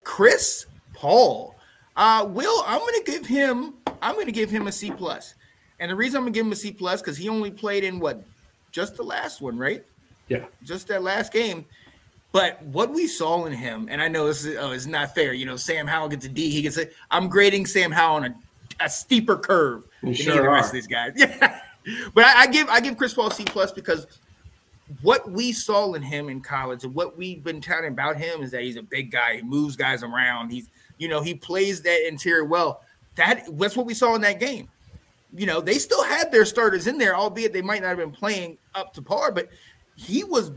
Chris Paul. Will, I'm gonna give him a C plus. And the reason I'm gonna give him a C plus because he only played in just the last one, right? Yeah. Just that last game. But what we saw in him, and I know this is it's not fair. Sam Howell gets a D. He gets I'm grading Sam Howell on a steeper curve than the rest of these guys. Yeah. But I give Chris Paul C plus because what we saw in him in college and what we've been telling about him is that he's a big guy. He moves guys around. He plays that interior well. That's what we saw in that game. They still had their starters in there, albeit they might not have been playing up to par, but he was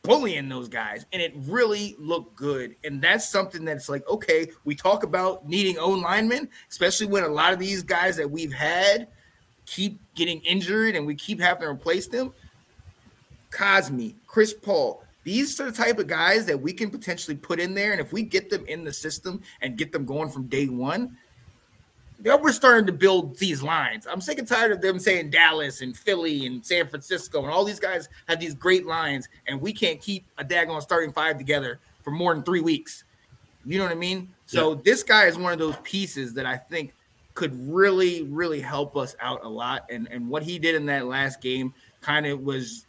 bullying those guys, and it really looked good. And that's something that's like, okay, we talk about needing own linemen, especially when a lot of these guys that we've had keep getting injured and we keep having to replace them. Cosme, Chris Paul, these are the type of guys that we can potentially put in there, and if we get them in the system and get them going from day one, now we're starting to build these lines. I'm sick and tired of them saying Dallas and Philly and San Francisco and all these guys have these great lines, and we can't keep a daggone starting five together for more than 3 weeks. You know what I mean? So This guy is one of those pieces that I think could really, really help us out a lot. And what he did in that last game kind of was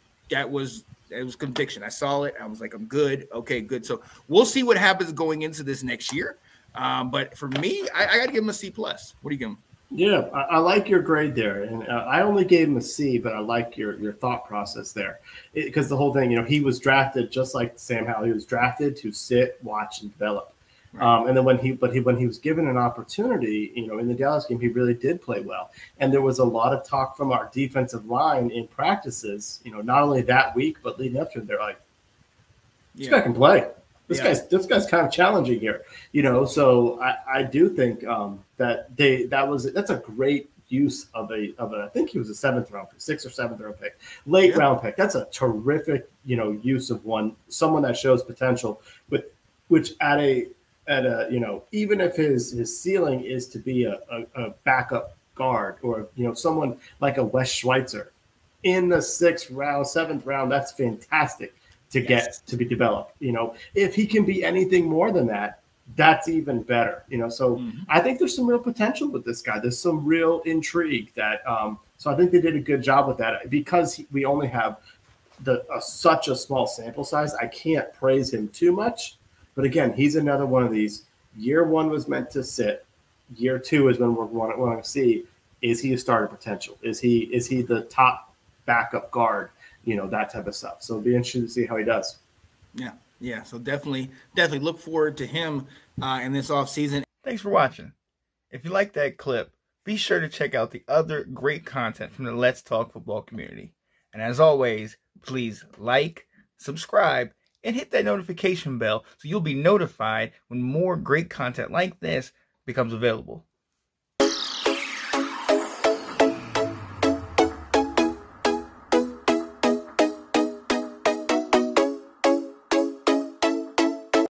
conviction. I saw it. I was like, I'm good. Okay, good. So we'll see what happens going into this next year. But for me, I got to give him a C plus. What do you give him? Yeah, I like your grade there, and I only gave him a C, but I like your thought process there, because the whole thing, he was drafted just like Sam Howell. He was drafted to sit, watch, and develop. Right. And then when he was given an opportunity, in the Dallas game, he really did play well. And there was a lot of talk from our defensive line in practices, not only that week but leading up to it. They're like, this guy can play. This guy's kind of challenging here, So I do think that's a great use of a I think he was a 7th round pick, 6th or 7th round pick, late round pick. That's a terrific use of someone that shows potential, but which at a even if his ceiling is to be a backup guard or someone like a Wes Schweitzer in the 6th round, 7th round, that's fantastic. To get to be developed, if he can be anything more than that, that's even better, So I think there's some real potential with this guy. There's some real intrigue that, so I think they did a good job with that because we only have such a small sample size. I can't praise him too much, but again, he's another one of these. Year one was meant to sit. Year two is when we're want to see, is he a starter potential? Is he the top backup guard? That type of stuff. So it'll be interesting to see how he does. Yeah. So definitely look forward to him in this offseason. Thanks for watching. If you like that clip, be sure to check out the other great content from the Let's Talk Football community. And as always, please like, subscribe, and hit that notification bell so you'll be notified when more great content like this becomes available.